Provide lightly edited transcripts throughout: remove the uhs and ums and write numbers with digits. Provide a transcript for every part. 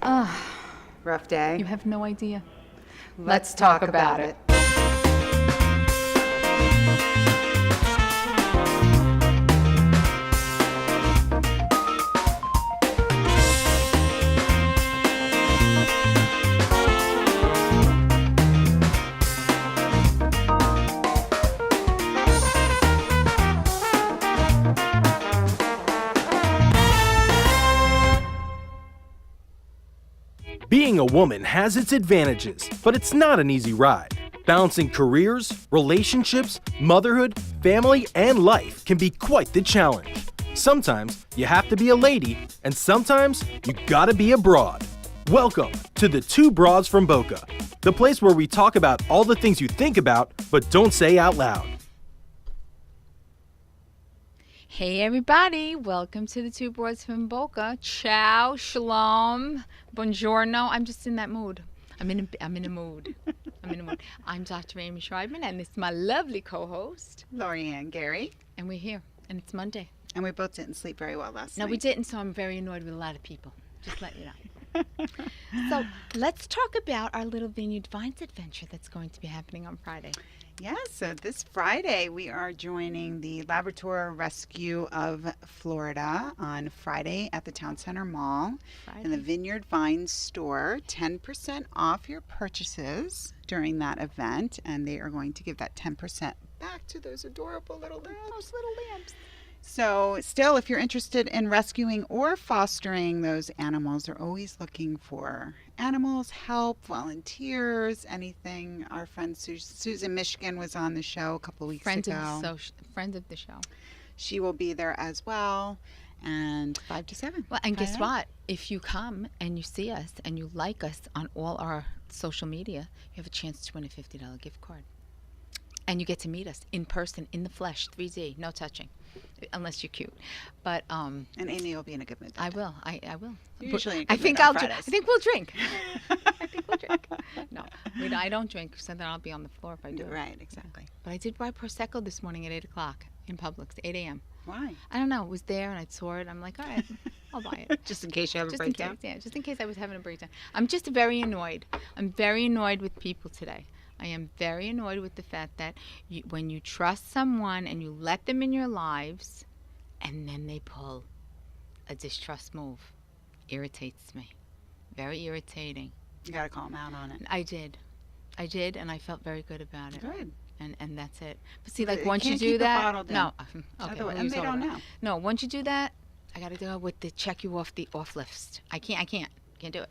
Rough day. You have no idea. Let's talk about it. Being a woman has its advantages, but it's not an easy ride. Balancing careers, relationships, motherhood, family, and life can be quite the challenge. Sometimes you have to be a lady, and sometimes you gotta be a broad. Welcome to the Two Broads from Boca, the place where we talk about all the things you think about but don't say out loud. Hey everybody, welcome to the Two Broads from Boca. Ciao, shalom, buongiorno. I'm just in that mood. I'm in a mood. I'm Dr. Amy Schreibman, and it's my lovely co-host, Lorianne Gary. and we're here, and it's Monday. And we both didn't sleep very well last night. No, we didn't, so I'm very annoyed with a lot of people. Just let you know. So let's talk about our little Vineyard Vines adventure that's going to be happening on Friday. Yeah, so this Friday we are joining the Labrador Rescue of Florida on Friday at the Town Center Mall in the Vineyard Vines store. 10% off your purchases during that event, and they are going to give that 10% back to those adorable little lambs. Those little lambs. So still, if you're interested in rescuing or fostering those animals, they're always looking for animals, help, volunteers, anything. Our friend Susan Michigan was on the show a couple of weeks ago. Friend of the show. She will be there as well, and 5 to 7. Well, and guess what? If you come and you see us and you like us on all our social media, you have a chance to win a $50 gift card. And you get to meet us in person, in the flesh, 3D, no touching, unless you're cute. But And Amy will be in a good mood. I will. I will. You're usually in a I good think mood on I Fridays. think we'll drink. I think we'll drink. No, I don't drink, so then I'll be on the floor if I do. Right, exactly. But I did buy Prosecco this morning at 8 o'clock in Publix, 8 a.m. Why? I don't know. It was there, and I saw it. I'm like, all right, I'll buy it. Just in case you have a Just in breakdown? case, yeah, just in case I was having a breakdown. I'm just very annoyed. I'm very annoyed with people today. I am very annoyed with the fact that when you trust someone and you let them in your lives, and then they pull a distrust move, irritates me. Very irritating. You got to call them out on it. I did, and I felt very good about it. Good. And that's it. But see, But like you once you can't do keep it that, bottled in. no, okay, Otherwise, we'll and use they all don't of it. know. No, once you do that, I got to go with the check you off the off list. I can't do it.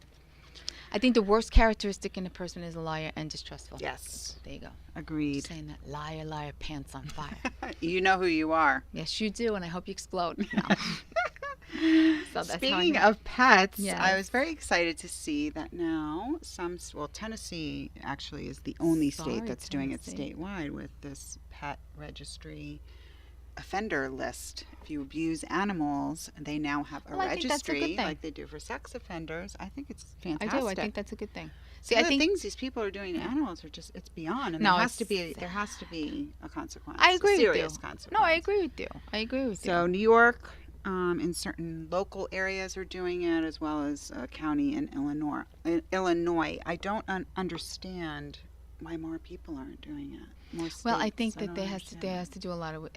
I think the worst characteristic in a person is a liar and distrustful. Yes. There you go. Agreed. Saying that liar, liar, pants on fire. You know who you are. Yes, you do, and I hope you explode. No. So that's how I Speaking know. of pets, Yes. I was very excited to see that now Tennessee actually is the only state Sorry, that's doing it Tennessee. statewide with this pet registry offender list. If you abuse animals, they now have a Well, I think that's a good registry thing. like they do for sex offenders. I think it's I fantastic. do. I think that's a good thing. See, See, I the think things these people are doing to animals are just—it's beyond, and No, there has to it's- be a consequence. I agree a serious with you. consequence. No, I agree with you. I agree with So New York, in certain local areas, are doing it, as well as a county in Illinois. I don't understand why more people aren't doing it. More states. Well, I think that don't there understand has to do a lot of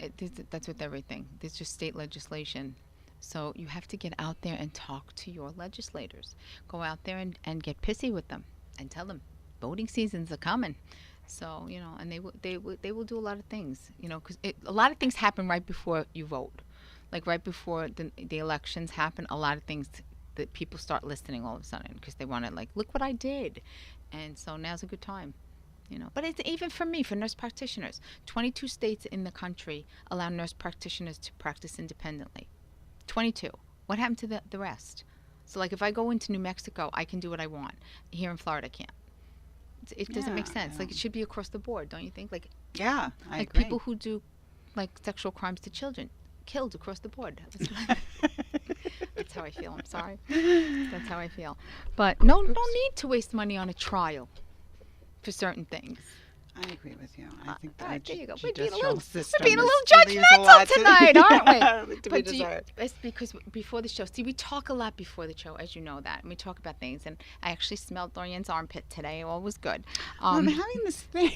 that's with everything. There's just state legislation. So you have to get out there and talk to your legislators. Go out there and get pissy with them and tell them voting seasons are coming. So, and they will do a lot of things, because a lot of things happen right before you vote. Like right before the elections happen, a lot of things that people start listening all of a sudden because they want to, like, look what I did. And so now's a good time. But it's even for me, for nurse practitioners. 22 states in the country allow nurse practitioners to practice independently. 22. What happened to the rest? So, like, if I go into New Mexico, I can do what I want. Here in Florida, I can't. It doesn't make sense. Like, it should be across the board, don't you think? Like, Yeah, I like agree. people who do, like, sexual crimes to children, killed across the board. That's how I feel. I'm sorry. That's how I feel. But no need to waste money on a trial for certain things. I agree with you. I think all that right, there you go. judicial system We're being a little leaves a lot judgmental tonight, aren't we? to be But desired. it's because before the show, see, we talk a lot before the show, as you know that, and we talk about things. And I actually smelled Dorian's armpit today. All was good. I'm having this thing.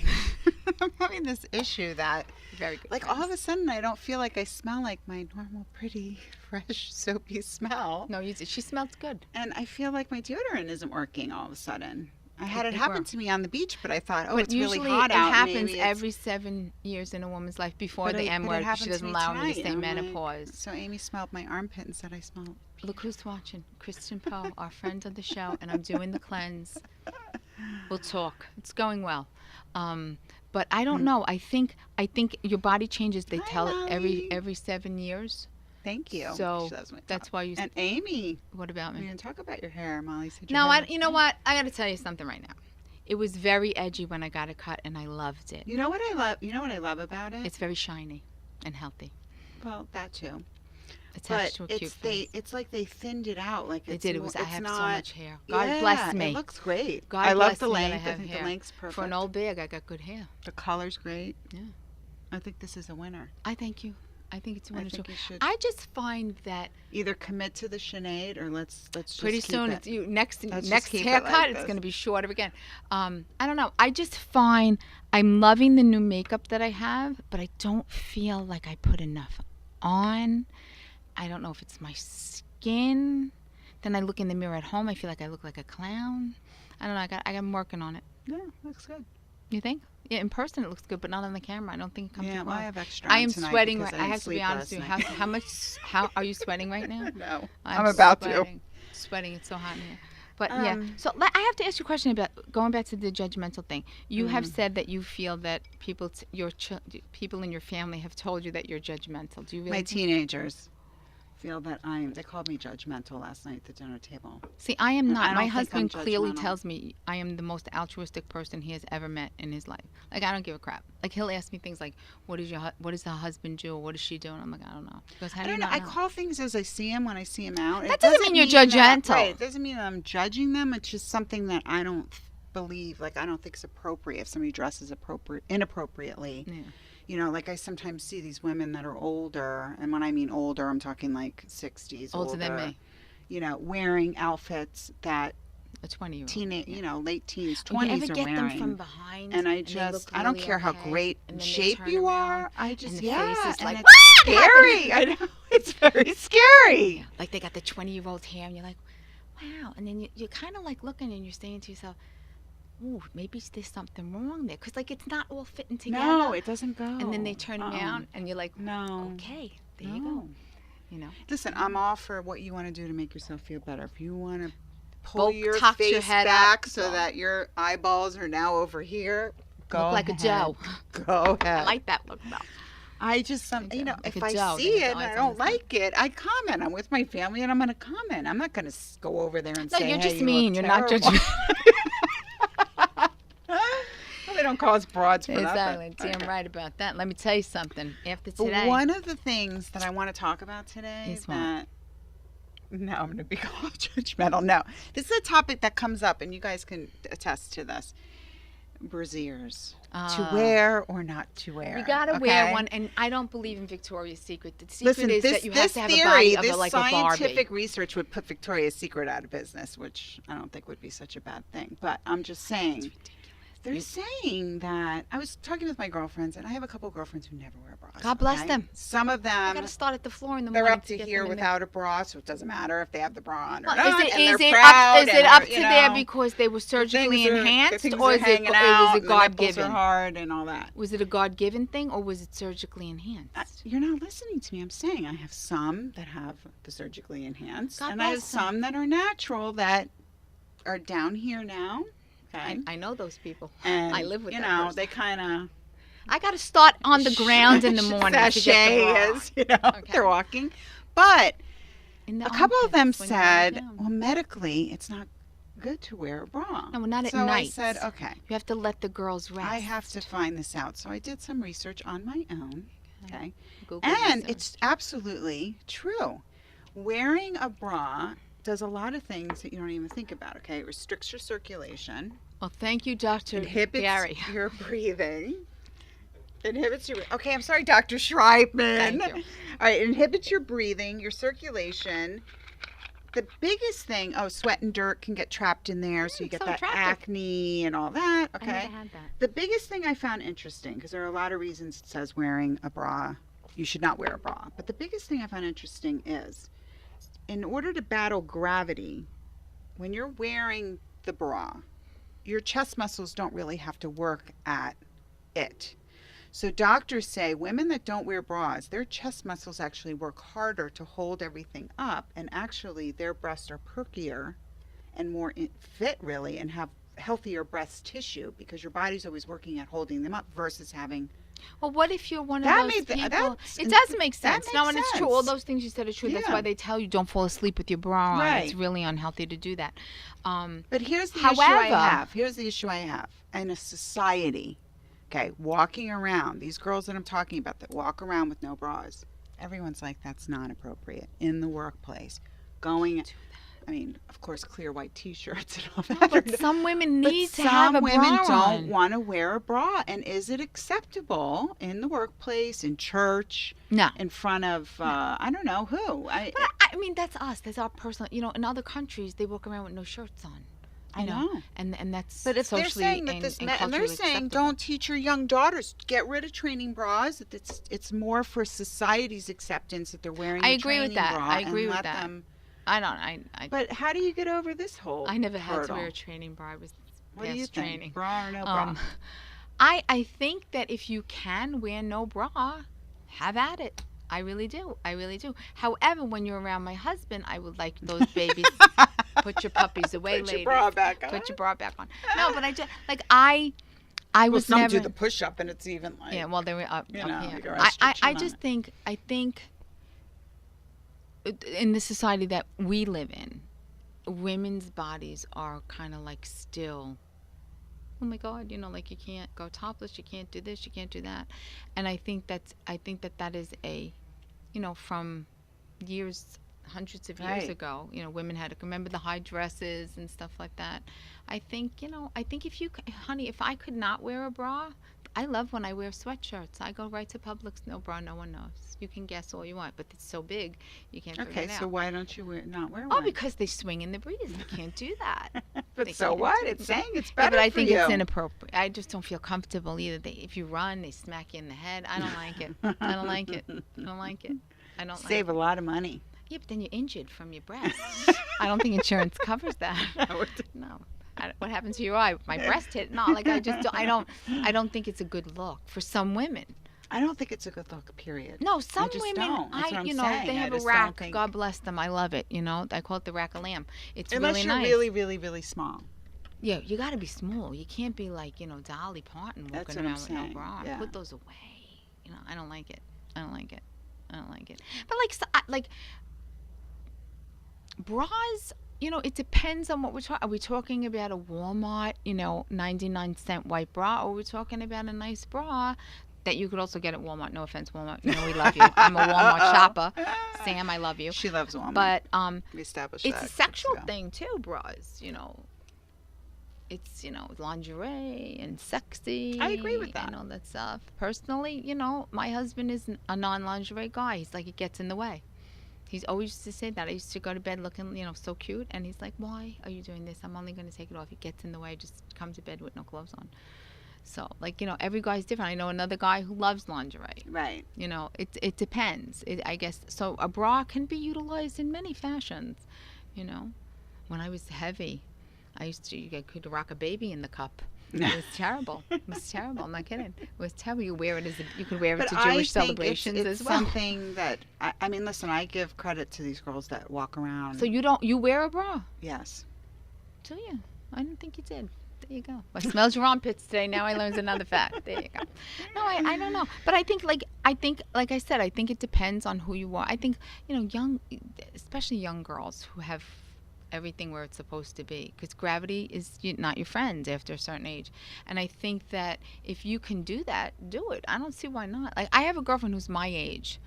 I'm having this issue that, very good. like, all of a sudden, I don't feel like I smell like my normal, pretty, fresh, soapy smell. No, she smells good. And I feel like my deodorant isn't working all of a sudden. I had it It happen worked. to me on the beach, but I thought, oh, But it's really usually hot it out. happens maybe it's- every 7 years in a woman's life before but the it- M but it word. happened She to doesn't me allow me to tonight, say and I'm like- menopause. So Amy smelled my armpit and said I smelled. Look who's watching. Christian Poe, our friend of the show, and I'm doing the cleanse. We'll talk. It's going well. But I don't know. I think your body changes. They Hi, tell it Molly. every 7 years. Thank you. So She loves my that's top. why you. And Amy, What about we me? didn't talk about your hair. Molly said your No, hair. you know what? I got to tell you something right now. It was very edgy when I got it cut, and I loved it. You know what I love? You know what I love about it? It's very shiny and healthy. Well, that too. Attached But to a cute face. it's like they thinned it out. Like They it's did. It more- was. I it's have not, so much hair. God yeah, bless me. It looks great. God I love bless the me that I length. I have think hair. the length's perfect. For an old bag, I got good hair. The color's great. Yeah. I think this is a winner. I thank you. I think it's I wonderful. think you should I just find that either commit to the Sinead or let's just pretty keep soon it. it's you next Let's next just keep it haircut like it's this. going to be shorter again. I don't know. I just find I'm loving the new makeup that I have, but I don't feel like I put enough on. I don't know if it's my skin. Then I look in the mirror at home. I feel like I look like a clown. I don't know. I'm working on it. Yeah, looks good. You think? Yeah, in person it looks good, but not on the camera. I don't think it comes Yeah, well, I across. have extra. I on am tonight sweating. because I didn't have to be sleep honest with you. last How much? How are you sweating right now? night. No, I'm about to. sweating. Sweating. It's so hot in here. But yeah. So I have to ask you a question about going back to the judgmental thing. You have said that you feel that people in your family have told you that you're judgmental. Do you really? My teenagers feel that they called me judgmental last night at the dinner table. See, I am I not. don't My think husband I'm clearly judgmental. tells me I am the most altruistic person he has ever met in his life. Like, I don't give a crap. Like, he'll ask me things like, what does the husband do? Or what does she do? And I'm like, I don't know. Because how I do you don't know. not I know? call things as I see them when I see them out. That doesn't mean you're judgmental. Right. It doesn't mean that I'm judging them. It's just something that I don't believe. Like I don't think is appropriate if somebody dresses inappropriately. Yeah. You know, like I sometimes see these women that are older, and when I mean older, I'm talking like 60s, Older than me. You know, wearing outfits that A 20-year-old. teenage, Yeah. you know, late teens, Oh, you 20s ever are get wearing. them from behind? And I they just, look I don't really care how okay, great and in then they shape turn you around, are. I just, and the yeah, face is and like, it's "What scary. I know, it's very scary. Like they got the 20-year-old hair, and you're like, wow. And then you're kind of like looking, and you're saying to yourself, ooh, maybe there's something wrong there. Because, like, it's not all fitting together. No, it doesn't go. And then they turn around, and you're like, No. okay, there you go. You know? Listen, I'm all for what you want to do to make yourself feel better. If you want to pull your Botox face your head back up, so go. that your eyeballs are now over here, go Look like a ahead. Joe. Go I ahead. like that look, though. I just, you know, Like if a I Joe, see then it and it's I always don't on the side. like it, I comment. I'm with my family and I'm going to comment. I'm not going to go over there and No, say, you're hey, just you mean. look You're not terrible. judgmental. Well, they don't call us broads for Exactly. nothing. Damn right about that. Let me tell you something. After But today, one of the things that I want to talk about today Is is what? that no, I'm going to be called judgmental. No, this is a topic that comes up, and you guys can attest to this. Brassieres to wear or not to wear. you gotta okay? wear one, and I don't believe in Victoria's Secret. The secret Listen, is this, that you have this to have theory, a body of this like a Barbie. scientific research would put Victoria's Secret out of business, which I don't think would be such a bad thing. But I'm just saying, they're saying that I was talking with my girlfriends, and I have a couple of girlfriends who never wear bras. God bless okay? them. Some of I them, gotta start at the floor in the they're morning up to get here them in there. without a bra, so it doesn't matter if they have the bra on or Well, not. is and it they're proud, up? Is and it up they're, to you there know, because they were surgically things are- enhanced, things or are is it hanging was out, it and God the nipples are given? hard and all that. Was it a God given thing, or was it surgically enhanced? You're not listening to me. I'm saying I have some that have the surgically enhanced, God and I have bless them. some that are natural that are down here now. Okay, I know those people. and I live with you that know person. they kind of I gotta start on the ground in the morning to get the sashay bra. as you know Okay. they're walking, but In the a couple of them armpits when you lie said, down. well, medically it's not good to wear a bra. No, not at so night. I said, okay, You have to let the girls rest. I have to find this out. So I did some research on my own. Okay. Google And research. it's absolutely true. Wearing a bra does a lot of things that you don't even think about, okay? It restricts your circulation, Well, thank you, Dr. Inhibits Gary. your breathing. Inhibits your. Okay, I'm sorry, Dr. Schreibman. Thank you. All right, inhibits your breathing, your circulation. The biggest thing, sweat and dirt can get trapped in there, so you get so that attractive. acne and all that. I Okay. never had that. The biggest thing I found interesting, because there are a lot of reasons it says wearing a bra, you should not wear a bra. But the biggest thing I found interesting is, in order to battle gravity, when you're wearing the bra, your chest muscles don't really have to work at it. So doctors say women that don't wear bras, their chest muscles actually work harder to hold everything up, and actually their breasts are perkier and more fit really, and have healthier breast tissue, because your body's always working at holding them up versus having. Well, what if you're one of That those made the- people? that's- It does make that sense. No, makes and it's true. All sense. those things you said are true. That's Yeah. why they tell you don't fall asleep with your bra on. It's Right. really unhealthy to do that. But here's the issue However- I have. Here's the issue I have. In a society, okay, walking around, these girls that I'm talking about that walk around with no bras, everyone's like, that's not appropriate. In the workplace, going, I mean, of course, clear white T-shirts and all that. But some women But need to have a some women bra don't on. want to wear a bra. And is it acceptable in the workplace, in church, No. in front of, I don't know who? But I mean, that's us. That's our personal. You know, in other countries, they walk around with no shirts on. I you know. And that's But if they're socially saying that and, this, and and they're culturally saying acceptable. don't teach your young daughters, get rid of training bras. That it's more for society's acceptance that they're wearing. I a agree with training that. bra I agree and with let that. them- I don't. But how do you get over this whole? I never had to hurdle? wear a training bra. I was What do past you think? training. Bra or no bra? I think that if you can wear no bra, have at it. I really do. I really do. However, when you're around my husband, I would like those babies. Put your puppies away, Put ladies. your bra back on. Put your bra back on. No, but I just like I Well, was some never. do the push up, and it's even like. Yeah, well, they were up, you up know, here. your I estrogen on just it. I think in the society that we live in, women's bodies are kind of like still, oh my God, you know, like you can't go topless, you can't do this, you can't do that. And I think that is a, you know, from years, hundreds of years Right. ago, you know, women had to remember the high dresses and stuff like that. I think if you, honey, if I could not wear a bra, I love when I wear sweatshirts. I go right to Publix, no bra, no one knows. You can guess all you want, but it's so big, you can't figure Okay, it out. so why don't you not wear Oh, one? because they swing in the breeze. You can't do that. But they so can't what? do it. It's saying it's Yeah, better but I for think you. it's inappropriate. I just don't feel comfortable either. If you run, they smack you in the head. I don't like it. I don't like it. I don't like it. I don't like Save it. a lot of money. Yeah, but then you're injured from your breast. I don't think insurance covers that. No. What happened to your eye? My breast hit. No, like I don't think it's a good look for some women. I don't think it's a good look, period. No, some just women, don't. That's what I'm you know, saying. they I have a just don't rack. think- God bless them. I love it. You know, I call it the rack of lamb. It's Unless really you're nice. really, really, really small. Yeah, you got to be small. You can't be like, you know, Dolly Parton walking That's what I'm around with no saying, bra. yeah. Put those away. You know, I don't like it. I don't like it. I don't like it. But like bras, you know, it depends on what we're talking. Are we talking about a Walmart, you know, 99-cent white bra, or are we talking about a nice bra that you could also get at Walmart? No offense, Walmart. You know, we love you. I'm a Walmart shopper. Sam, I love you. She loves Walmart. But we established it's that a sexual years ago. thing too, bras, you know. It's, you know, lingerie and sexy. I agree with that. And all that stuff. Personally, you know, my husband is a non-lingerie guy. He's like, it gets in the way. He's always used to say that. I used to go to bed looking, you know, so cute. And he's like, why are you doing this? I'm only going to take it off. It gets in the way. Just come to bed with no clothes on. So, like, you know, every guy's different. I know another guy who loves lingerie. Right. You know, it depends. I guess. So a bra can be utilized in many fashions, you know. When I was heavy, you could rock a baby in the cup. It was terrible. It was terrible. I'm not kidding. It was terrible. You could wear it But to I Jewish think celebrations it's as well. something that, I mean, listen, I give credit to these girls that walk around. So you wear a bra? Yes. Do you? I didn't think you did. There you go. I smelled your armpits today. Now I learned another fact. There you go. No, I don't know. But I think, like I said, I think it depends on who you are. I think, you know, especially young girls who have everything where it's supposed to be, because gravity is not your friend after a certain age. And I think that if you can do that, do it. I don't see why not. Like, I have a girlfriend who's my age,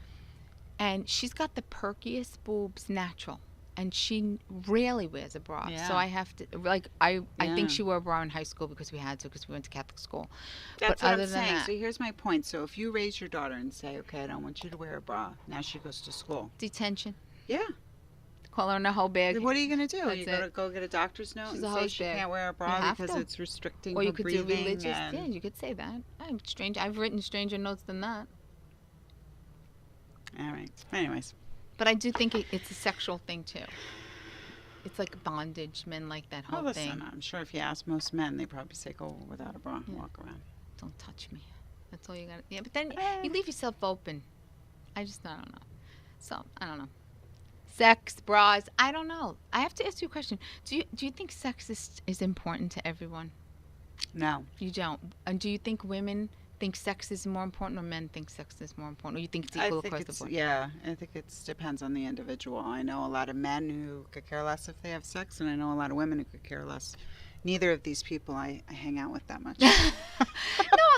and she's got the perkiest boobs natural. and she rarely wears a bra. Yeah. So I have to I Yeah. think she wore a bra in high school because we had to, because we went to Catholic school. That's But what other I'm than saying. that, So here's my point. So if you raise your daughter and say, okay, I don't want you to wear a bra, now she goes to school. detention. Yeah. Call her in a whole bag. Then what are you going to do? That's You got to it. go get a doctor's note She's and a say hose she bag. can't wear a You bra have because to. it's restricting Or her you could do breathing. religious. and- Yeah, you could say that. I'm strange. I've written stranger notes than that. All right. Anyways. But I do think it's a sexual thing too. It's like bondage. Men like that Oh, whole listen, thing. I'm sure if you ask most men, they probably say go without a bra and Yeah. walk around. Don't touch me. That's all you got. Yeah, but then Eh. you leave yourself open. I don't know. So I don't know. Sex, bras. I don't know. I have to ask you a question. Do you think sex is important to everyone? No. You don't. And do you think women think sex is more important, or men think sex is more important, or you think it's I equal think across the it's, board? yeah, I think it depends on the individual. I know a lot of men who could care less if they have sex, and I know a lot of women who could care less. Neither of these people I hang out with that much. No,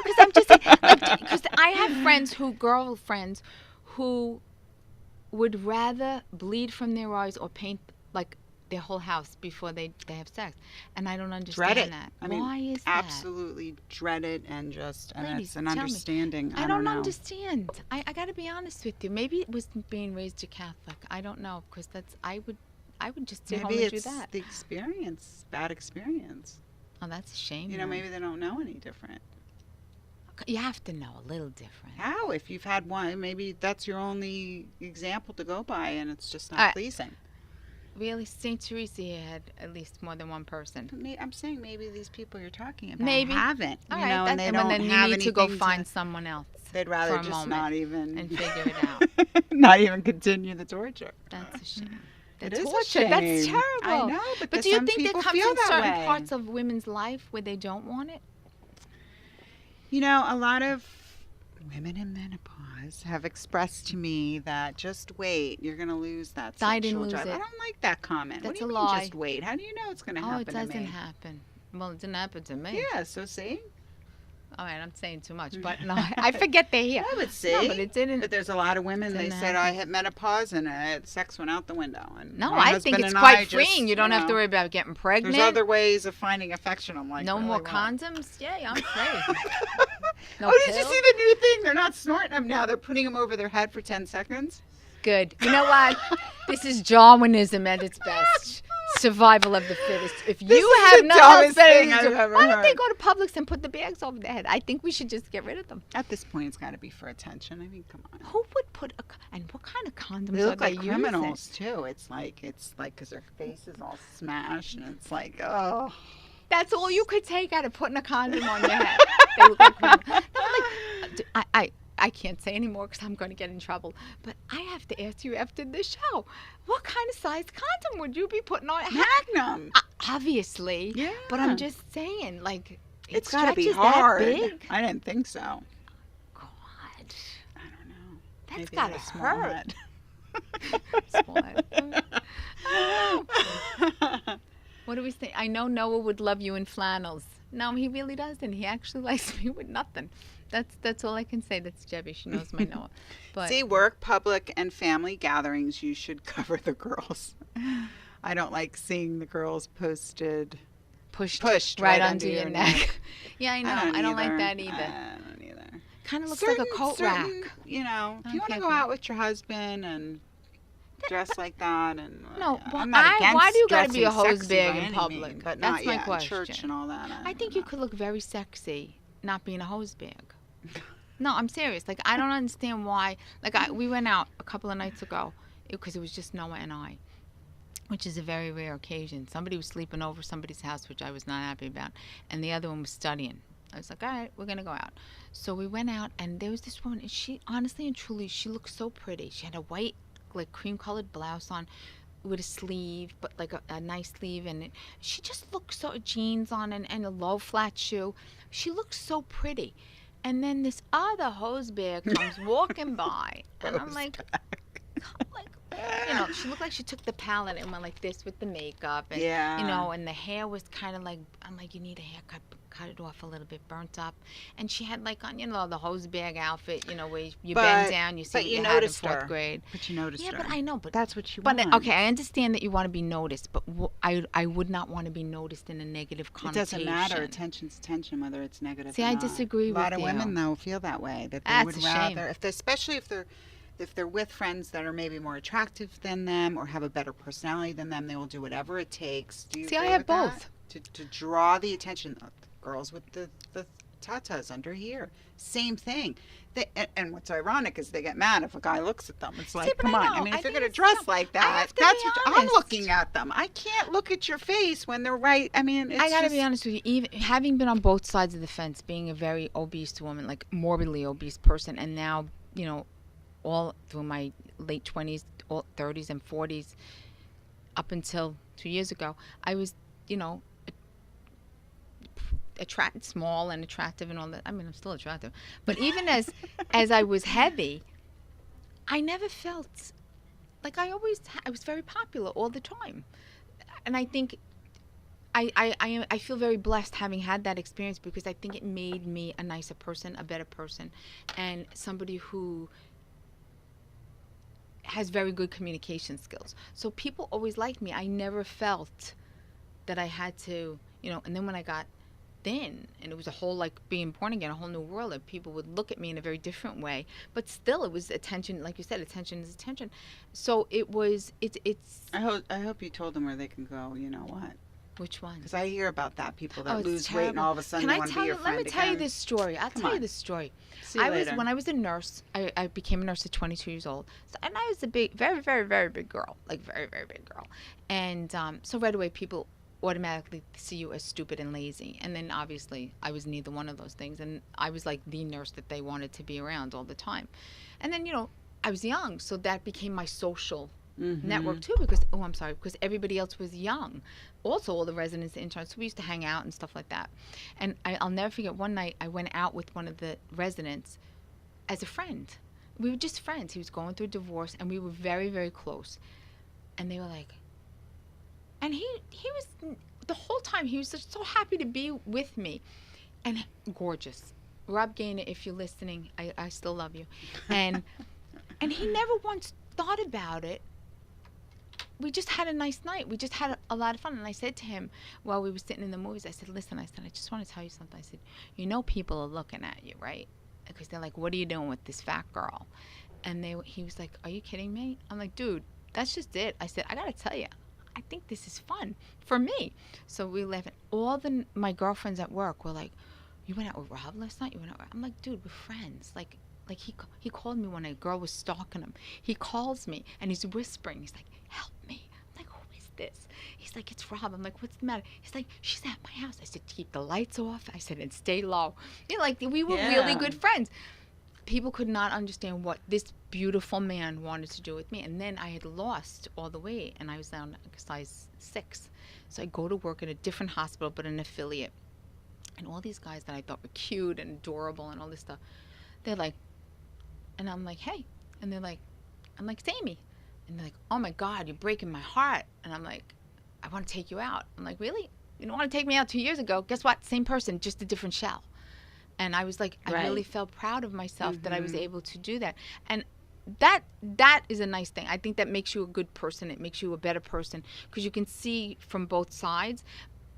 because I'm just saying, because I have girlfriends who would rather bleed from their eyes or paint like their whole house before they have sex, and I don't understand Dread it. that. I mean, why is that? absolutely dread it, and just, and Ladies, it's an tell me. understanding. I I don't know. understand. I got to be honest with you. Maybe it was being raised a Catholic. I don't know, because I would just sit home Maybe and do it's that. the experience, bad experience. Oh, that's a shame. You know, then. maybe they don't know any different. You have to know a little different. How? If you've had one, maybe that's your only example to go by, and it's just not I- pleasing. Really, St. Teresa had at least more than one person. But I'm saying maybe these people you're talking about Maybe. haven't, All you right, know, and they don't then have you need to go anything find someone else. They'd rather for a just moment not even and figure it out. not even continue the torture. That's a shame. It That's is a torture. That's shame. terrible. I know, but do you some think there people comes feel in that certain way. parts of women's life where they don't want it? You know, a lot of women in menopause have expressed to me that just wait, you're going to lose that I didn't sexual lose drive. it. I don't like that comment. What That's do you a mean lie. just wait? How do you know it's going to Oh, happen it doesn't to me? happen. Well, it didn't happen to me. Yeah, so see? All right, I'm saying too much, but no, I forget they're here. Yeah, but see? No, but it didn't. But there's a lot of women, they Didn't said, happen. I hit menopause and sex went out the window. And No, my I husband think it's and quite I just, freeing. You don't have to know, worry about getting pregnant. There's other ways of finding affection. I'm like, no really, more what? condoms. Yay, I'm free. No Oh, did you pill? see the new thing? They're not snorting them now. They're putting them over their head for 10 seconds. Good. You know what? This is Darwinism at its best. Survival of the fittest. If This you is have the no else dumbest better thing to I've do, ever why don't they heard. go to Publix and put the bags over their head? I think we should just get rid of them. At this point, it's got to be for attention. I mean, come on. Who would put and what kind of condoms They are look they like using? criminals, too. It's like, because their face is all smashed, and it's like, oh. That's all you could take out of putting a condom on your head. They look like criminals. No, like, I can't say anymore because I'm going to get in trouble. But I have to ask you after this show, what kind of size condom would you be putting on? Magnum. Obviously. Yeah. But I'm just saying, like, It's got to be stretches that hard. big? I didn't think so. God, I don't know. that's Maybe got to I have a small hurt. head. Small. What do we say? I know Noah would love you in flannels. No, he really doesn't. He actually likes me with nothing. That's all I can say. That's Jebby. She knows my Noah. But See, work, public, and family gatherings, you should cover the girls. I don't like seeing the girls pushed right under your neck. Yeah, I know. I I don't like either. that either. I don't either. Kind of looks like a coat rack. You know, if I you want to can't go do out with your husband and dress like that, and No, I'm but not against why do you gotta be a dressing hose sexy bag by in any public? means, but That's not my in question. church and all that. I think you could look very sexy not being a hose bag. No, I'm serious. Like, I don't understand why. Like, we went out a couple of nights ago because it was just Noah and I, which is a very rare occasion. Somebody was sleeping over somebody's house, which I was not happy about, and the other one was studying. I was like, all right, we're going to go out. So we went out, and there was this woman, and she, honestly and truly, she looked so pretty. She had a white, like, cream-colored blouse on with a sleeve, but like a nice sleeve, and she just looked so, jeans on and a low flat shoe. She looked so pretty. And then this other hose bag comes walking by, and I'm like, you know, she looked like she took the palette and went like this with the makeup, and Yeah. you know, and the hair was kind of like, I'm like, you need a haircut, cut it off a little bit, burnt up. And she had like on, the hose bag outfit, where you But- bend down, you see but what you you had in noticed 4th her. grade. But you noticed Yeah, her. but I know, but That's what you But want. okay, I understand that you want to be noticed, but I would not want to be noticed in a negative It connotation. doesn't matter. Attention's attention, whether it's negative See, or I not. disagree A lot with of women, you. though, feel that way. That they That's would a shame. rather, especially if they're with friends that are maybe more attractive than them or have a better personality than them, they will do whatever it takes. Do you See, I agree have with that? both. To draw the attention. Girls with the tatas under here, same thing. And what's ironic is they get mad if a guy looks at them. It's like, but come I on. know. I mean, I if you're think going to it's dress tough. like I that, have to that's be what I'm honest. looking at them. I can't look at your face when they're right. I mean, it's I gotta just, be honest with you. Even having been on both sides of the fence, being a very obese woman, like morbidly obese person, and now all through my late 20s, 30s, and 40s, up until 2 years ago, I was, small and attractive and all that. I mean, I'm still attractive, but even as I was heavy, I never felt like I was very popular all the time, and I think I feel very blessed having had that experience, because I think it made me a nicer person, a better person, and somebody who has very good communication skills. So people always liked me. I never felt that I had to, and then when I got thin, and it was a whole, like, being born again, a whole new world, and people would look at me in a very different way, but still it was attention. Like you said, attention is attention. So it's I hope you told them where they can go. You know what? which one? Because I hear about that, people that it's lose weight and terrible. all of a sudden Can they I want to tell be you? your friend Let me tell you again. this story. I'll Come tell you on. this story. See you later. When I was a nurse. I became a nurse at 22 years old, and I was a big, very, very, very big girl, like very, very big girl. And so right away, people automatically see you as stupid and lazy. And then obviously, I was neither one of those things, and I was like the nurse that they wanted to be around all the time. And then I was young, so that became my social network too, because everybody else was young. Also, all the residents, the interns, so we used to hang out and stuff like that. And I'll never forget, one night I went out with one of the residents as a friend. We were just friends. He was going through a divorce, and we were very, very close. And they were like, and he was, the whole time, he was just so happy to be with me. And gorgeous. Rob Gaynor, if you're listening, I still love you. And he never once thought about it. We just had a nice night. We just had a lot of fun. And I said to him while we were sitting in the movies, I said, listen, I just want to tell you something. I said, people are looking at you, right? Because they're like, what are you doing with this fat girl? And he was like, are you kidding me? I'm like, dude, that's just it. I said, I got to tell you, I think this is fun for me. So we left. All my girlfriends at work were like, you went out with Rob last night? You went out? I'm like, dude, we're friends. Like he called me when a girl was stalking him. He calls me and he's whispering. He's like, help me. I'm like, who is this? He's like, it's Rob. I'm like, what's the matter? He's like, she's at my house. I said, keep the lights off. I said, and stay low. Like we were really good friends. People could not understand what this beautiful man wanted to do with me. And then I had lost all the weight, and I was down size 6. So I go to work at a different hospital, but an affiliate. And all these guys that I thought were cute and adorable and all this stuff, they're like, and I'm like, hey. And they're like, I'm like, it's Amy. And they're like, oh my God, you're breaking my heart. And I'm like, I want to take you out. I'm like, really? You don't want to take me out 2 years ago? Guess what? Same person, just a different shell. And I was like, I really felt proud of myself that I was able to do that. And that is a nice thing. I think that makes you a good person. It makes you a better person, because you can see from both sides,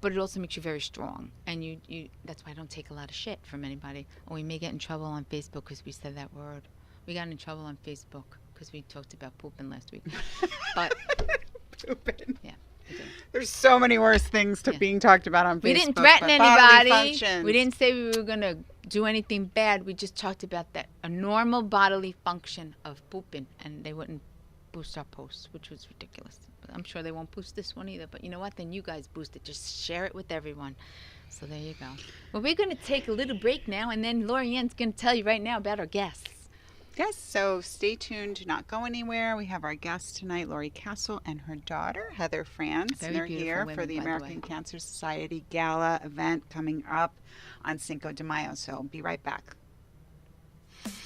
but it also makes you very strong. And you that's why I don't take a lot of shit from anybody. Or we may get in trouble on Facebook because we said that word. We got in trouble on Facebook because we talked about pooping last week. But Pooping. yeah, we did. There's so many worse things to being talked about on Facebook. We didn't threaten but bodily anybody. functions. We didn't say we were going to do anything bad. We just talked about that, a normal bodily function of pooping, and they wouldn't boost our posts, which was ridiculous. But I'm sure they won't boost this one either. But you know what? Then you guys boost it. Just share it with everyone. So there you go. Well, we're going to take a little break now, and then Lori-Ann's going to tell you right now about our guests. Yes, so stay tuned. Do not go anywhere. We have our guest tonight, Lori Castle, and her daughter, Heather Franz. Very They're beautiful here women, for the by the American way. Cancer Society Gala event coming up on Cinco de Mayo. So be right back.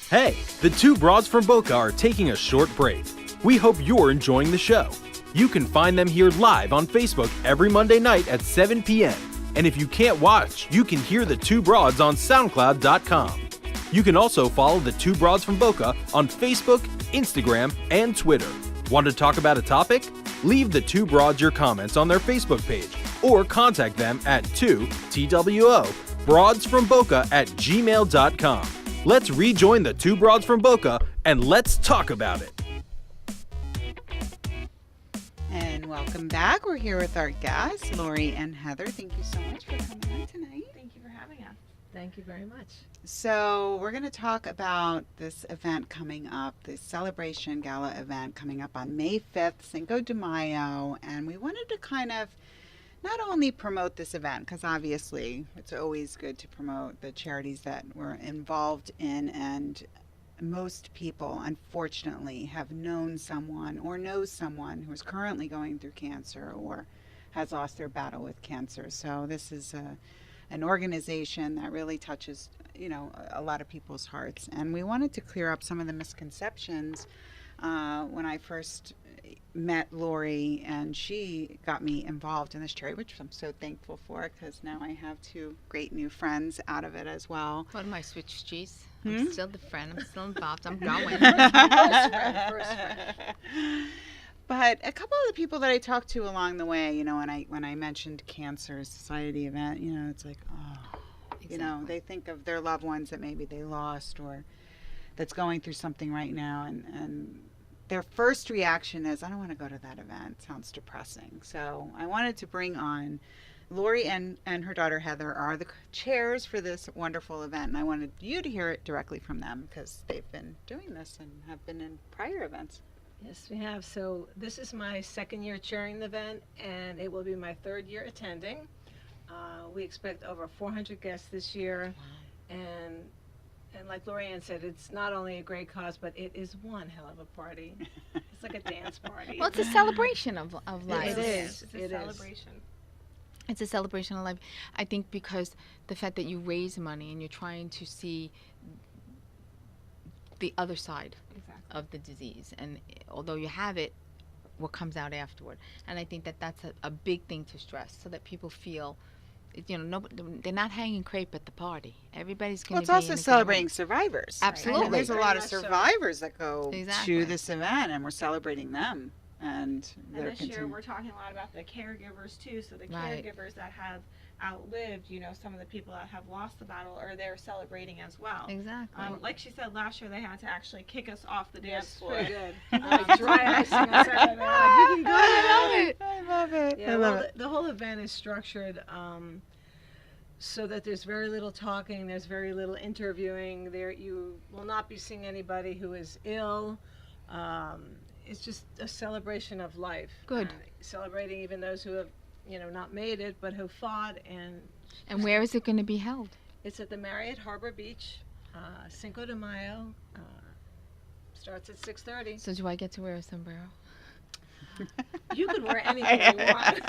Hey, the two broads from Boca are taking a short break. We hope you're enjoying the show. You can find them here live on Facebook every Monday night at 7 p.m. And if you can't watch, you can hear the Two Broads on SoundCloud.com. You can also follow the Two Broads from Boca on Facebook, Instagram, and Twitter. Want to talk about a topic? Leave the Two Broads your comments on their Facebook page or contact them at 2TWO broadsfromboca@gmail.com. Let's rejoin the Two Broads from Boca and let's talk about it. And welcome back. We're here with our guests, Lori and Heather. Thank you so much for coming on tonight. Thank you for having us. Thank you very much. So we're going to talk about this event coming up, the Celebration Gala event coming up on May 5th, Cinco de Mayo. And we wanted to kind of not only promote this event, because obviously it's always good to promote the charities that we're involved in, and most people, unfortunately, have known someone or knows someone who is currently going through cancer or has lost their battle with cancer. So this is an organization that really touches, a lot of people's hearts. And we wanted to clear up some of the misconceptions. When I first met Lori, and she got me involved in this charity, which I'm so thankful for, because now I have two great new friends out of it as well. What am I, switch G's? I'm still the friend. I'm still involved. I'm going. First friend. But a couple of the people that I talked to along the way, when I mentioned Cancer Society event, it's like, Exactly. they think of their loved ones that maybe they lost or that's going through something right now, and their first reaction is, I don't want to go to that event. It sounds depressing. So I wanted to bring on Lori and her daughter Heather are the chairs for this wonderful event, and I wanted you to hear it directly from them because they've been doing this and have been in prior events. Yes, we have. So this is my second year chairing the event, and it will be my third year attending. We expect over 400 guests this year, and like Lorianne said, it's not only a great cause, but it is one hell of a party. It's like a dance party. Well, it's a celebration of life. It is. It's a It is. celebration. It's a celebration of life. I think because the fact that you raise money and you're trying to see the other side Exactly. of the disease, and although you have it, what comes out afterward. And I think that that's a big thing to stress, so that people feel, they're not hanging crepe at the party. Everybody's going Well, to it's be also in the celebrating survivors. Absolutely. And there's a Very lot of much so. survivors that go Exactly. to this event, and we're celebrating them. And And they're this year continuing. we're talking a lot about the caregivers too. So the Right. caregivers that have outlived, some of the people that have lost the battle, are there celebrating as well. Exactly. Like she said, last year they had to actually kick us off the dance Yes, floor. pretty good. Like dry icing on Saturday. They're like, you can go I now. I love it. Yeah, I well, love it. the whole event is structured so that there's very little talking, there's very little interviewing. There, you will not be seeing anybody who is ill. It's just a celebration of life. Good. Celebrating even those who have, not made it, but who fought. And where is it going to be held? It's at the Marriott Harbor Beach, Cinco de Mayo. Starts at 6:30. So do I get to wear a sombrero? You could wear anything you want.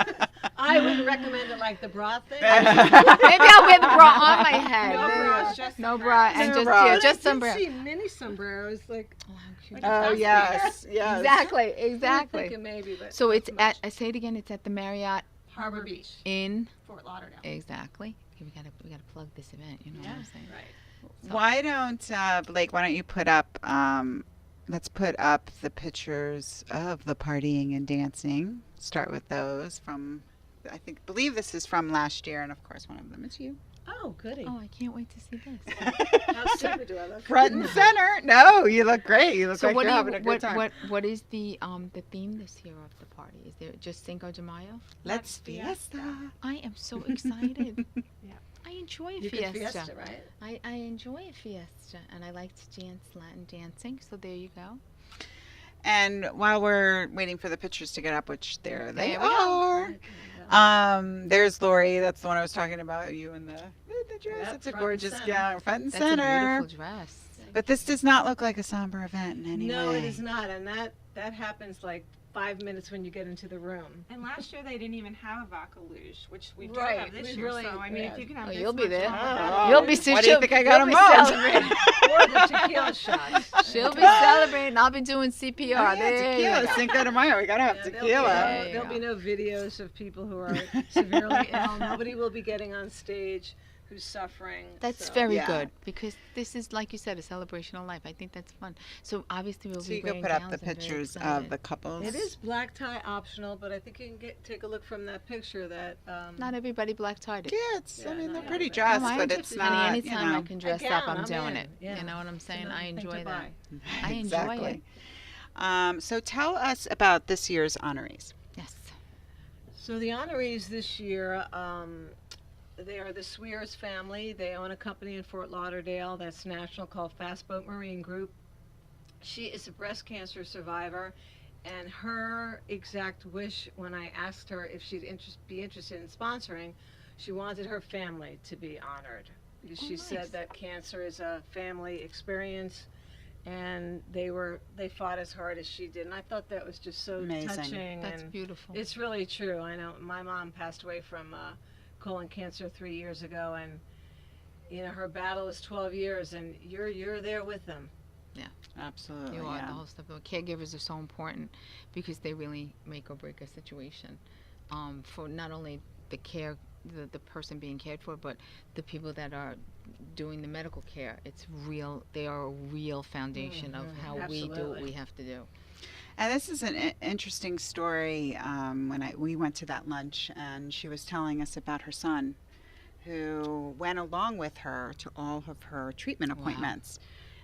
I would recommend it like the bra thing. Maybe I'll wear the bra on my head. No bras, just No sombreros. bra and No just bras. yeah, I just did sombrero. see mini sombreros, like Oh, how cute. Like a Oh, fast yes. Yes. Exactly, I was exactly. thinking maybe, but So not it's so much. at, say it again, it's at the Marriott Harbor Beach. in, Fort Lauderdale. exactly. Okay, we gotta plug this event, you know what I'm saying? Right. Why don't, Blake, why don't you put up, let's put up the pictures of the partying and dancing. Start with those from, believe this is from last year, and of course one of them is you. Oh, goody. Oh, I can't wait to see this. How stupid do I look? Front and center. No, you look great. You look So like what you're do having a good time. what is the theme this year of the party? Is there just Cinco de Mayo? Let's fiesta. I am so excited. Yeah. I enjoy a You fiesta. can fiesta, right? I enjoy a fiesta, and I like to dance Latin dancing. So there you go. And while we're waiting for the pictures to get up, which there they There we go. are. There's Lori. That's the one I was talking about. You in the dress. Yep, It's a front and gorgeous center. gown, front and That's a center. beautiful dress. But this does not look like a somber event in any way. No, it is not, and that happens like 5 minutes when you get into the room. And last year they didn't even have a vodka luge, which we do Right, have this we year. really- So I mean, yeah. if you can have Oh, this you'll be much there. fun with that, Oh. You'll be What do you think I got you'll be 'em on? celebrating. Or the tequila shots. She'll be celebrating. I'll be doing CPR. Oh, yeah, There you tequila, go. Cinco de Mayo. We gotta have Yeah, tequila. There you There'll go. be no videos of people who are severely ill. Nobody will be getting on stage who's suffering. That's so. very Yeah. good because this is, like you said, a celebration of life. I think that's fun. So obviously we'll So be you can wearing put up gowns. the I'm very pictures of excited. the couples. It is black tie optional, but I think you can take a look from that picture that. Not everybody black tied it. Yeah, it's. I Yeah, mean, no, they're no, pretty but- dressed, No, I but enjoy- it's honey, not. anytime you know. I can dress Again, up, I'm I'm doing in. it. Yeah. You know what I'm It's saying? another I thing to enjoy that. buy. I enjoy Exactly. it. So tell us about this year's honorees. Yes. So the honorees this year, they are the Swears family. They own a company in Fort Lauderdale that's national called Fast Boat Marine Group. She is a breast cancer survivor, and her exact wish when I asked her if she'd be interested in sponsoring, she wanted her family to be honored. Because she nice. said that cancer is a family experience, and they fought as hard as she did. And I thought that was just so Amazing. touching. That's and beautiful. it's really true. I know my mom passed away from colon cancer 3 years ago, and you know her battle is 12 years, and you're there with them. Absolutely. You are. yeah. The whole stuff. The caregivers are so important because they really make or break a situation for not only the person being cared for, but the people that are doing the medical care. It's real. They are a real foundation of how we do what Absolutely. we have to do. And this is an interesting story. When we went to that lunch, and she was telling us about her son, who went along with her to all of her treatment Wow. appointments.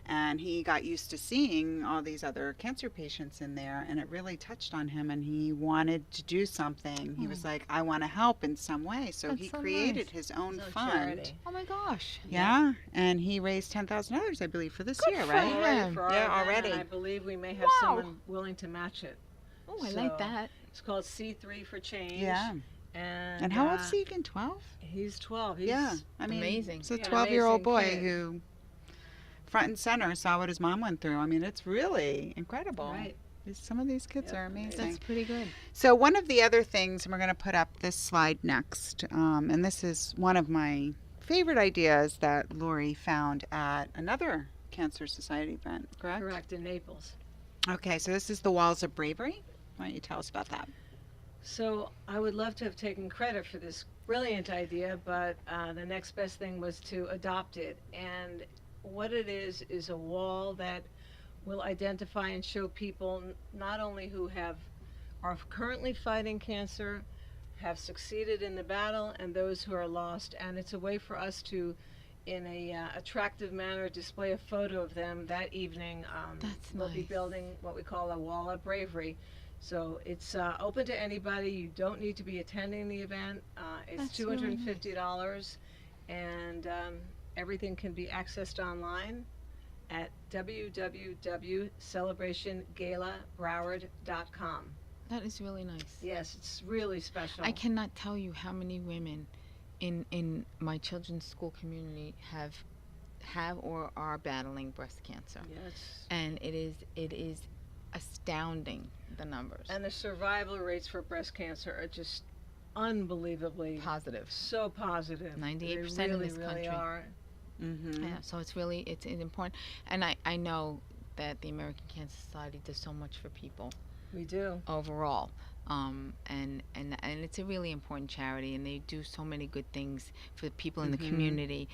And he got used to seeing all these other cancer patients in there, and it really touched on him, and he wanted to do something. He was like, I want to help in some way. So That's he so created nice. his own So fund. charity. Oh my gosh. Yeah, and he raised $10,000, I believe, for this Good year, for right? him. Already for our Yeah, event, already. and I believe we may have Wow. someone willing to match it. Oh, I like So- that. It's called C3 for Change. Yeah. And And how old's Segan? 12? He's 12. He's, Yeah, I mean, Amazing. it's a Yeah, 12-year-old boy amazing kid. who, front and center, saw what his mom went through. I mean, it's really incredible. Right. Some of these kids Yep, are amazing. amazing. That's pretty good. So one of the other things, and we're going to put up this slide next, and this is one of my favorite ideas that Lori found at another Cancer Society event, correct? Correct, in Naples. Okay, so this is the Walls of Bravery. Why don't you tell us about that? So I would love to have taken credit for this brilliant idea, but the next best thing was to adopt it. And what it is a wall that will identify and show people not only who are currently fighting cancer, have succeeded in the battle, and those who are lost. And it's a way for us to, in a attractive manner, display a photo of them that evening. That's We'll be nice. building what we call a wall of bravery. So it's open to anybody. You don't need to be attending the event. It's That's really nice. $250, and everything can be accessed online at www.celebrationgalabroward.com. That is really nice. Yes, it's really special. I cannot tell you how many women in my children's school community have or are battling breast cancer. Yes. And it is astounding, the numbers. And the survival rates for breast cancer are just unbelievably Positive. so positive. 98% They in really, this really country. are. Mm-hmm. Yeah, so it's important. And I know that the American Cancer Society does so much for people We do. overall. And it's a really important charity, and they do so many good things for the people in the Mhm. community,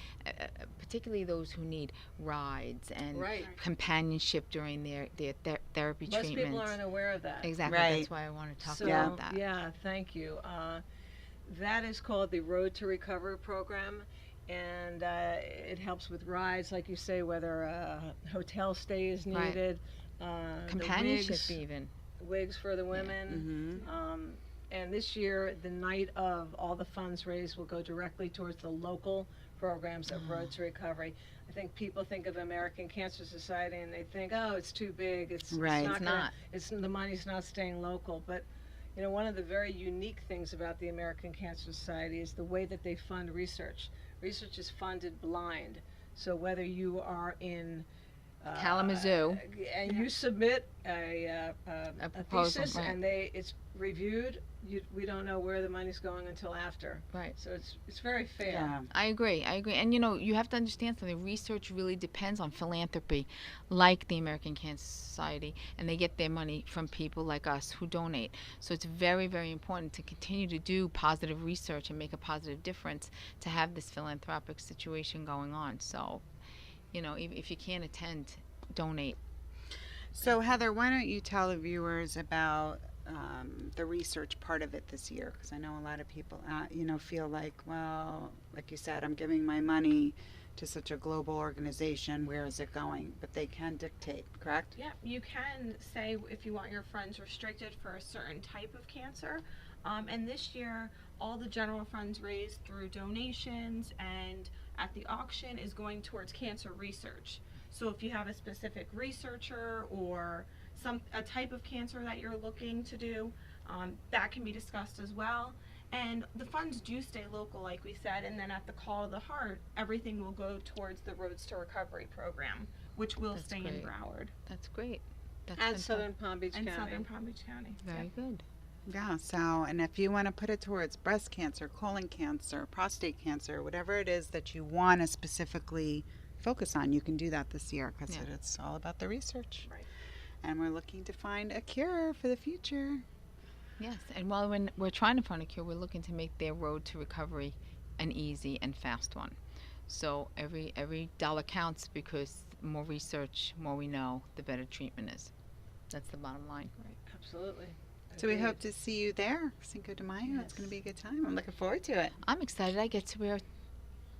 particularly those who need rides and Right. companionship during their therapy Most treatments. people aren't aware of that. Exactly. Right. That's why I want to talk So, about that. yeah, thank you. That is called the Road to Recovery program, and it helps with rides, like you say, whether a hotel stay is Right. needed, Companionship, the even. wigs for the women. Mm-hmm. And this year, the night of, all the funds raised will go directly towards the local programs of Road to Recovery. I think people think of American Cancer Society and they think, oh, it's too big. Right. It's not. The money's not staying local. But you know, one of the very unique things about the American Cancer Society is the way that they fund research. Research is funded blind. So whether you are in Kalamazoo. And you submit a proposal, thesis, right. and it's reviewed. We don't know where the money's going until after. Right. So it's very fair. Yeah. I agree. And you have to understand something. Research really depends on philanthropy, like the American Cancer Society, and they get their money from people like us who donate. So it's very, very important to continue to do positive research and make a positive difference to have this philanthropic situation going on. So, if you can't attend, donate. So Heather, why don't you tell the viewers about the research part of it this year? Because I know a lot of people, feel like, well, like you said, I'm giving my money to such a global organization. Where is it going? But they can dictate, correct? Yeah, you can say if you want your funds restricted for a certain type of cancer. And this year, all the general funds raised through donations and at the auction is going towards cancer research. So if you have a specific researcher or a type of cancer that you're looking to do, that can be discussed as well. And the funds do stay local, like we said, and then at the Call of the Heart, everything will go towards the Roads to Recovery program, which will That's stay in great. Broward That's great. That's And fantastic. Southern Palm Beach and County. Southern Palm Beach County. Very good. Yeah. So, and if you want to put it towards breast cancer, colon cancer, prostate cancer, whatever it is that you want to specifically focus on, you can do that this year because Yeah. it's all about the research. Right. And we're looking to find a cure for the future. Yes, and while when we're trying to find a cure, we're looking to make their road to recovery an easy and fast one. So every dollar counts because more research, more we know, the better treatment is. That's the bottom line. Absolutely. So we Agreed. hope to see you there, Cinco de Mayo. It's going to be a good time. I'm looking forward to it. I'm excited. I get to wear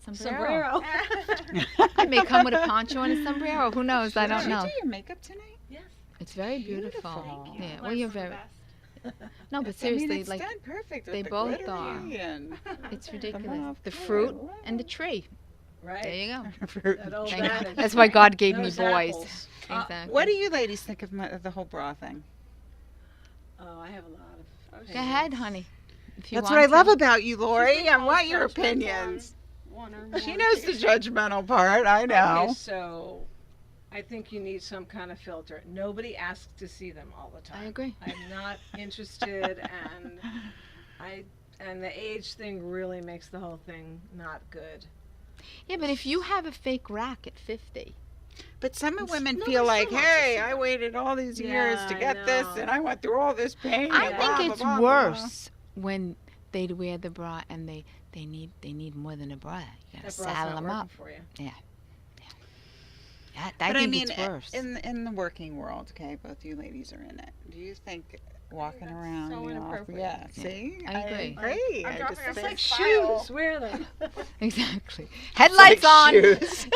sombrero. Sombrero. I may come with a poncho and a sombrero. Who knows? I don't Did you know. do your makeup tonight? Yes. It's very beautiful. Beautiful. Thank you. Yeah. Learn Well, you're from the very. best. No, but I mean, seriously, it's like done perfect. With they the both glittery are. And it's ridiculous. mauve The color, fruit wow. and the tree. Right. There you go. fruit. That old Thank you. adage. That's why God gave me Those boys. apples. Exactly. What do you ladies think of the whole bra thing? Oh, I have a lot of. Go ahead, honey. If you That's what I want love to. about you, Lori. She's I been want called your judgmental opinions. on one or more She knows the occasions. judgmental part. I know. Okay, so I think you need some kind of filter. Nobody asks to see them all the time. I agree. I'm not interested, and the age thing really makes the whole thing not good. Yeah, but if you have a fake rack at 50, But some women Nobody feel like, still wants to hey, see I them. waited all these years Yeah, to I get this, know. and I went through all this pain. I and think blah, it's blah, blah, blah. worse when they wear the bra and they need more than a bra. You gotta That bra's saddle not them working up. for you. I But think I mean, it's worse. in the working world, okay, both you ladies are in it. Do you think walking that's around, so inappropriate? inappropriate. Yeah, see, I agree. agree. I'm I dropping just a think flex Shoes, file. wear them. Exactly. Headlights on. shoes.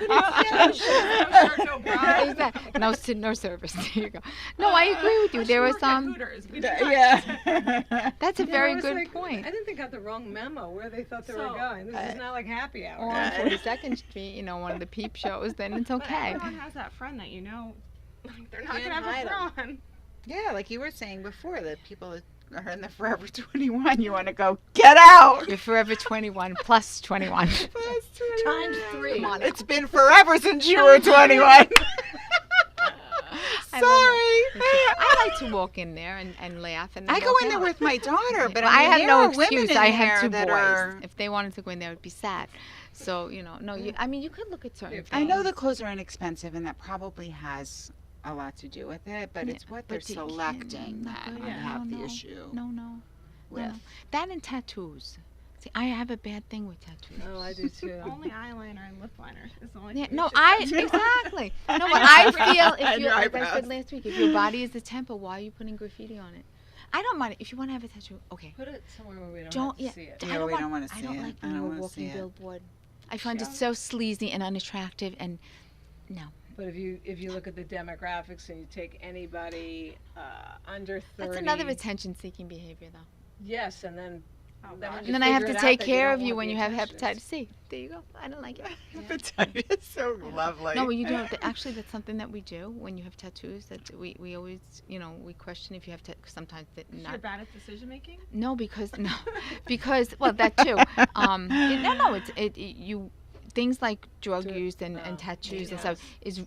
No shirt, no bra. Exactly. No service. There you go. No, I agree with you. I There was should work at some. Hooters. We do not. Yeah. That's a Yeah, I very was good like, point. I think I got the wrong memo where they thought they were So, going. This is not like happy hour. Or on 42nd Street, one of the peep shows, then it's But okay. everyone has that friend that they're not Can't gonna have hide a 'em. bra on. Yeah, like you were saying before, that people that are in the Forever 21, you want to go, get out! You're forever 21 plus 21. Times 3. Come on. It's been forever since you were 21. I Sorry. love I like to walk in there and laugh. And then I go walk in there out. with my daughter, but Well, I, mean, have there no are women excuse. in I there have two that boys. are. If they wanted to go in there, it would be sad. So, no, you could look at certain Yeah, things. I know the clothes are inexpensive, and that probably has a lot to do with it, but Yeah, it's what but they're you can't- selecting no, that yeah, I have the no, issue No. with. That and tattoos. See, I have a bad thing with tattoos. Oh, I do too. Only eyeliner and lip liner is the only Yeah, thing no, that should- exactly. No, but I feel if And you, your like I eyebrows. said last week, if your body is the temple, why are you putting graffiti on it? I don't mind it. If you want to have a tattoo, okay. Put it somewhere where we don't, Don't have to yeah. see it. Yeah, we don't wanna I see don't it. like I when don't you're a wanna see walking it. billboard. I find it Yeah. so sleazy and unattractive, and no. But if you look at the demographics and you take anybody under 30. That's another attention-seeking behavior, though. Yes, and then Oh, Then gosh. when And then I have figure to it out take that you care don't of you want when the you have attention. hepatitis C. There you go. I don't like it. Hepatitis, so lovely. No, well, you don't. Actually, that's something that we do when you have tattoos. That we always, we question if you have to. Sometimes that You're not. bad at decision making. No, because well, that too. No, it's you. Things like drug To- use and oh, tattoos and yes. stuff is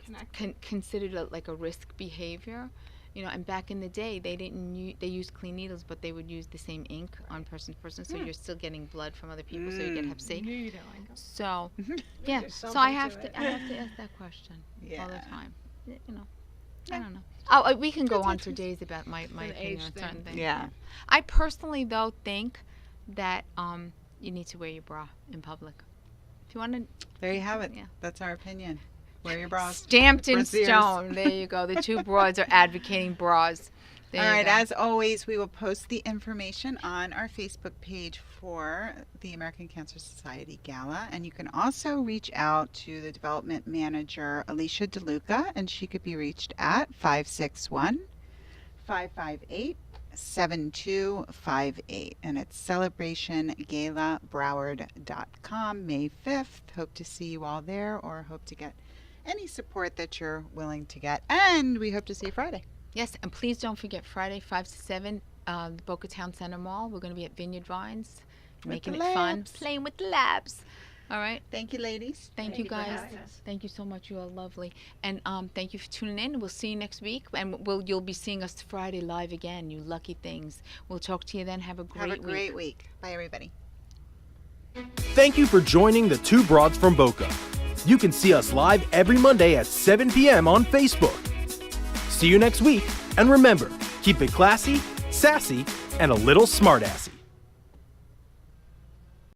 connect. Considered like a risk behavior. And back in the day, they didn't they used clean needles, but they would use the same ink on person to person, so you're still getting blood from other people, so you get Hep C. Needling. So, yeah. There's So I something have to to, it. I have to ask that question all Yeah. the time. I Yeah. don't know. Oh, we can go That's on for interesting. days about my an opinion age on thing. certain things. Yeah. I personally, though, think that you need to wear your bra in public. If you want to, There you have it. Yeah. That's our opinion. Wear your bras. stamped in Brassieres. stone. There you go. The two broads are advocating bras. There All you right, go. as always, we will post the information on our Facebook page for the American Cancer Society Gala. And you can also reach out to the development manager, Alicia DeLuca, and she could be reached at 561-558-7258. And it's celebrationgalabroward.com, May 5th. Hope to see you all there, or hope to get any support that you're willing to get. And we hope to see you Friday. Yes, and please don't forget Friday, 5 to 7, the Boca Town Center Mall. We're going to be at Vineyard Vines, making the it fun, labs. playing with the labs. All right. Thank you, ladies. Thank you for guys. having us. Thank you so much. You are lovely. And thank you for tuning in. We'll see you next week. And you'll be seeing us Friday live again, you lucky things. We'll talk to you then. Have a great Have a week. great week. Bye, everybody. Thank you for joining the Two Broads from Boca. You can see us live every Monday at 7 p.m. on Facebook. See you next week, and remember, keep it classy, sassy, and a little smartassy.